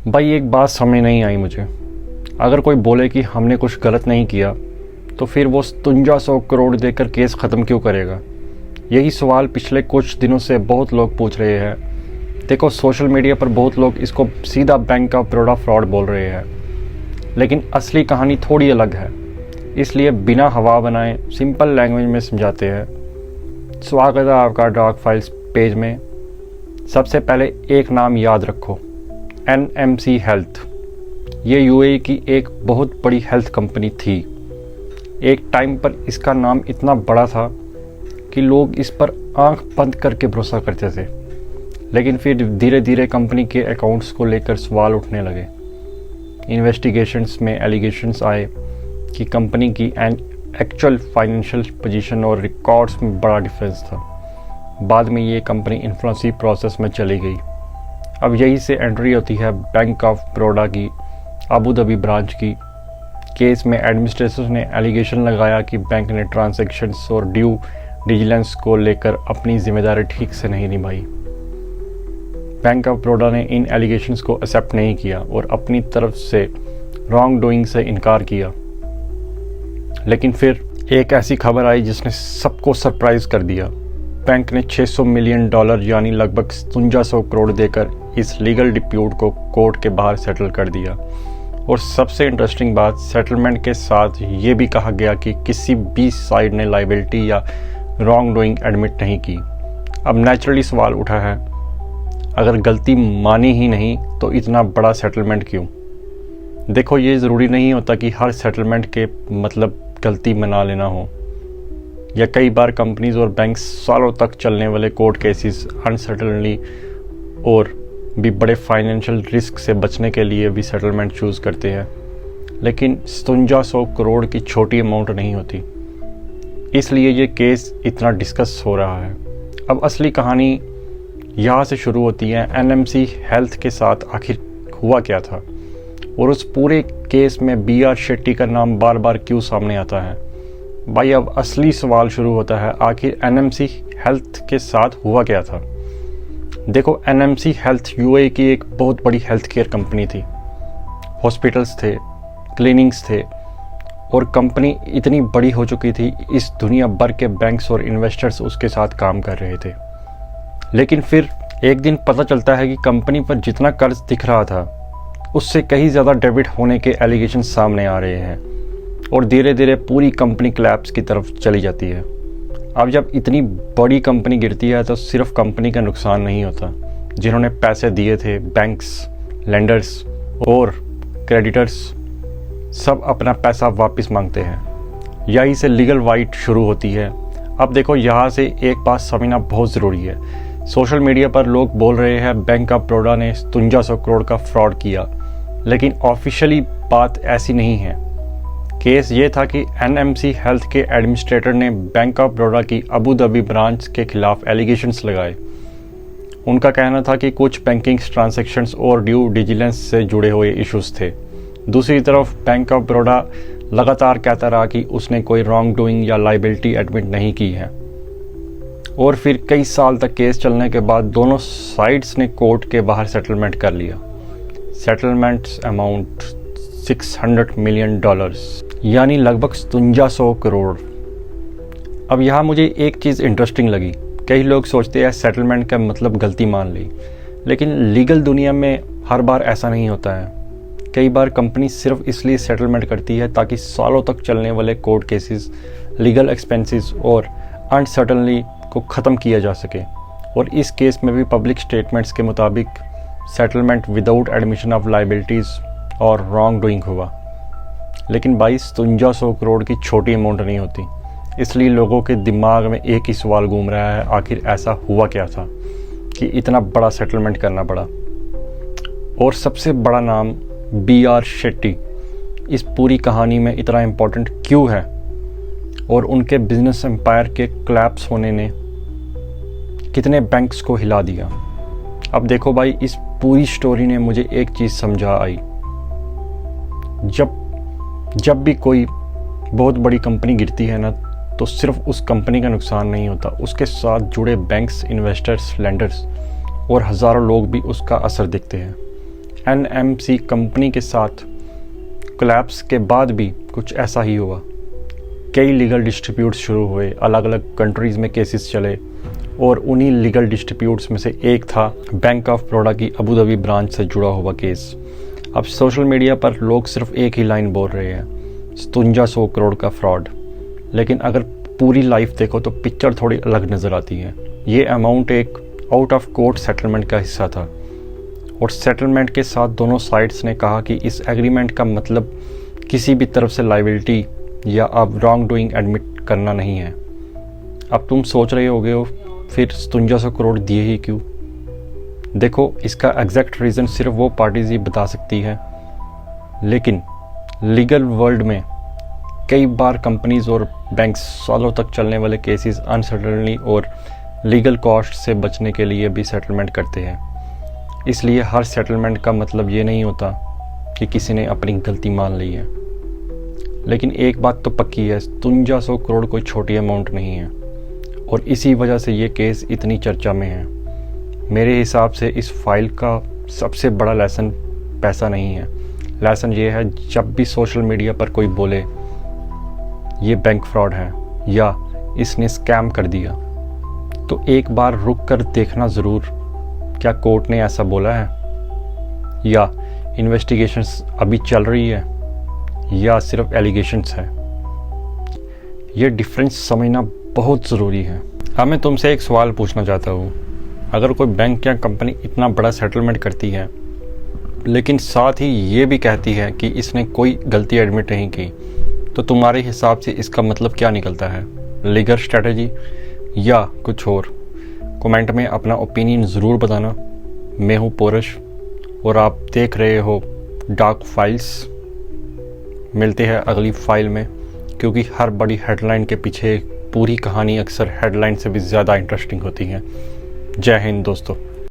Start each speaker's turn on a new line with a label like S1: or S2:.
S1: भाई एक बात समझ नहीं आई मुझे। अगर कोई बोले कि हमने कुछ गलत नहीं किया तो फिर वो 5300 करोड़ देकर केस ख़त्म क्यों करेगा? यही सवाल पिछले कुछ दिनों से बहुत लोग पूछ रहे हैं। देखो, सोशल मीडिया पर बहुत लोग इसको सीधा बैंक ऑफ बड़ौदा फ्रॉड बोल रहे हैं, लेकिन असली कहानी थोड़ी अलग है। इसलिए बिना हवा बनाए सिंपल लैंग्वेज में समझाते हैं। स्वागत है आपका डार्क फाइल्स पेज में। सबसे पहले एक नाम याद रखो, NMC हेल्थ। ये यूएई की एक बहुत बड़ी हेल्थ कंपनी थी। एक टाइम पर इसका नाम इतना बड़ा था कि लोग इस पर आंख बंद करके भरोसा करते थे, लेकिन फिर धीरे धीरे कंपनी के अकाउंट्स को लेकर सवाल उठने लगे। इन्वेस्टिगेशंस में एलिगेशंस आए कि कंपनी की एक्चुअल फाइनेंशियल पोजीशन और रिकॉर्ड्स में बड़ा डिफरेंस था। बाद में ये कंपनी इन्फ्लुएंसी प्रोसेस में चली गई। अब यही से एंट्री होती है बैंक ऑफ बड़ौदा की अबू धाबी ब्रांच की। केस में एडमिनिस्ट्रेटर ने एलिगेशन लगाया कि बैंक ने ट्रांजैक्शंस और ड्यू डिलिजेंस को लेकर अपनी जिम्मेदारी ठीक से नहीं निभाई। बैंक ऑफ बड़ौदा ने इन एलिगेशंस को एक्सेप्ट नहीं किया और अपनी तरफ से रॉन्ग डूइंग से इनकार किया। लेकिन फिर एक ऐसी खबर आई जिसने सबको सरप्राइज कर दिया। बैंक ने $600 मिलियन यानी लगभग 5300 करोड़ देकर इस लीगल डिप्यूट को कोर्ट के बाहर सेटल कर दिया। और सबसे इंटरेस्टिंग बात, सेटलमेंट के साथ ये भी कहा गया कि किसी भी साइड ने लाइबिलिटी या रॉन्ग डूइंग एडमिट नहीं की। अब नेचुरली सवाल उठा है, अगर गलती मानी ही नहीं तो इतना बड़ा सेटलमेंट क्यों? देखो, ये ज़रूरी नहीं होता कि हर सेटलमेंट के मतलब गलती मना लेना हो, या कई बार कंपनीज और बैंक सालों तक चलने वाले कोर्ट केसेस अनसर्टेनली और भी बड़े फाइनेंशियल रिस्क से बचने के लिए भी सेटलमेंट चूज़ करते हैं। लेकिन 5700 करोड़ की छोटी अमाउंट नहीं होती, इसलिए ये केस इतना डिस्कस हो रहा है। अब असली कहानी यहाँ से शुरू होती है। NMC हेल्थ के साथ आखिर हुआ क्या था, और उस पूरे केस में BR शेट्टी का नाम बार बार क्यों सामने आता है? भाई, अब असली सवाल शुरू होता है, आखिर NMC हेल्थ के साथ हुआ क्या था? देखो, NMC हेल्थ यूएई की एक बहुत बड़ी हेल्थ केयर कंपनी थी। हॉस्पिटल्स थे, क्लिनिक्स थे, और कंपनी इतनी बड़ी हो चुकी थी, इस दुनिया भर के बैंक्स और इन्वेस्टर्स उसके साथ काम कर रहे थे। लेकिन फिर एक दिन पता चलता है कि कंपनी पर जितना कर्ज दिख रहा था उससे कहीं ज़्यादा डेबिट होने के एलिगेशन सामने आ रहे हैं, और धीरे धीरे पूरी कंपनी कोलैप्स की तरफ चली जाती है। अब जब इतनी बड़ी कंपनी गिरती है तो सिर्फ कंपनी का नुकसान नहीं होता। जिन्होंने पैसे दिए थे, बैंक्स, लेंडर्स और क्रेडिटर्स, सब अपना पैसा वापस मांगते हैं। यहीं से लीगल वाइट शुरू होती है। अब देखो, यहाँ से एक बात समझना बहुत ज़रूरी है। सोशल मीडिया पर लोग बोल रहे हैं बैंक ऑफ बड़ौदा ने 5300 करोड़ का फ्रॉड किया, लेकिन ऑफिशियली बात ऐसी नहीं है। केस ये था कि NMC हेल्थ के एडमिनिस्ट्रेटर ने बैंक ऑफ बड़ौदा की अबू धाबी ब्रांच के खिलाफ एलिगेशंस लगाए। उनका कहना था कि कुछ बैंकिंग ट्रांजैक्शंस और ड्यू डिलिजेंस से जुड़े हुए इश्यूज थे। दूसरी तरफ बैंक ऑफ बड़ौदा लगातार कहता रहा कि उसने कोई रॉन्ग डूइंग या लाइबिलिटी एडमिट नहीं की है। और फिर कई साल तक केस चलने के बाद दोनों साइड्स ने कोर्ट के बाहर सेटलमेंट कर लिया। सेटलमेंट अमाउंट $600 मिलियन, यानी लगभग 5300 करोड़। अब यहाँ मुझे एक चीज़ इंटरेस्टिंग लगी। कई लोग सोचते हैं सेटलमेंट का मतलब गलती मान ली, लेकिन लीगल दुनिया में हर बार ऐसा नहीं होता है। कई बार कंपनी सिर्फ इसलिए सेटलमेंट करती है ताकि सालों तक चलने वाले कोर्ट केसेस, लीगल एक्सपेंसेस और अनसर्टेनली को ख़त्म किया जा सके। और इस केस में भी पब्लिक स्टेटमेंट्स के मुताबिक settlement without admission of liabilities और रॉन्ग डूइंग हुआ। लेकिन 5300 करोड़ की छोटी अमाउंट नहीं होती, इसलिए लोगों के दिमाग में एक ही सवाल घूम रहा है, आखिर ऐसा हुआ क्या था कि इतना बड़ा सेटलमेंट करना पड़ा? और सबसे बड़ा नाम BR शेट्टी इस पूरी कहानी में इतना इम्पोर्टेंट क्यों है, और उनके बिजनेस एम्पायर के कोलैप्स होने ने कितने बैंक्स को हिला दिया? अब देखो भाई, इस पूरी स्टोरी ने मुझे एक चीज़ समझा आई। जब भी कोई बहुत बड़ी कंपनी गिरती है ना, तो सिर्फ उस कंपनी का नुकसान नहीं होता, उसके साथ जुड़े बैंक्स, इन्वेस्टर्स, लेंडर्स और हज़ारों लोग भी उसका असर देखते हैं। NMC कंपनी के साथ कोलैप्स के बाद भी कुछ ऐसा ही हुआ। कई लीगल डिस्प्यूट्स शुरू हुए, अलग अलग कंट्रीज़ में केसेस चले और उन्हीं लीगल डिस्प्यूट्स में से एक था बैंक ऑफ बड़ौदा की अबू धाबी ब्रांच से जुड़ा हुआ केस। अब सोशल मीडिया पर लोग सिर्फ एक ही लाइन बोल रहे हैं, 5700 करोड़ का फ्रॉड। लेकिन अगर पूरी लाइफ देखो तो पिक्चर थोड़ी अलग नज़र आती है। ये अमाउंट एक आउट ऑफ कोर्ट सेटलमेंट का हिस्सा था और सेटलमेंट के साथ दोनों साइड्स ने कहा कि इस एग्रीमेंट का मतलब किसी भी तरफ से लायबिलिटी या अब रॉन्ग डूइंग एडमिट करना नहीं है। अब तुम सोच रहे होगे हो फिर 5700 करोड़ दिए ही क्यों? देखो, इसका एग्जैक्ट रीज़न सिर्फ वो पार्टीज ही बता सकती है, लेकिन लीगल वर्ल्ड में कई बार कंपनीज और बैंक्स सालों तक चलने वाले केसेस अनसर्टेनिटी और लीगल कॉस्ट से बचने के लिए भी सेटलमेंट करते हैं। इसलिए हर सेटलमेंट का मतलब ये नहीं होता कि किसी ने अपनी गलती मान ली है। लेकिन एक बात तो पक्की है, 5700 करोड़ कोई छोटी अमाउंट नहीं है और इसी वजह से ये केस इतनी चर्चा में है। मेरे हिसाब से इस फाइल का सबसे बड़ा लेसन पैसा नहीं है। लेसन ये है, जब भी सोशल मीडिया पर कोई बोले ये बैंक फ्रॉड है या इसने स्कैम कर दिया, तो एक बार रुक कर देखना ज़रूर, क्या कोर्ट ने ऐसा बोला है या इन्वेस्टिगेशंस अभी चल रही है या सिर्फ एलिगेशंस है। ये डिफरेंस समझना बहुत ज़रूरी है। अब मैं तुमसे एक सवाल पूछना चाहता हूँ, अगर कोई बैंक या कंपनी इतना बड़ा सेटलमेंट करती है लेकिन साथ ही ये भी कहती है कि इसने कोई गलती एडमिट नहीं की, तो तुम्हारे हिसाब से इसका मतलब क्या निकलता है? लीगल स्ट्रेटजी या कुछ और? कमेंट में अपना ओपिनियन ज़रूर बताना। मैं हूँ पोरश और आप देख रहे हो डार्क फाइल्स। मिलते हैं अगली फाइल में, क्योंकि हर बड़ी हेडलाइन के पीछे पूरी कहानी अक्सर हेडलाइन से भी ज़्यादा इंटरेस्टिंग होती है। जय हिंद दोस्तों।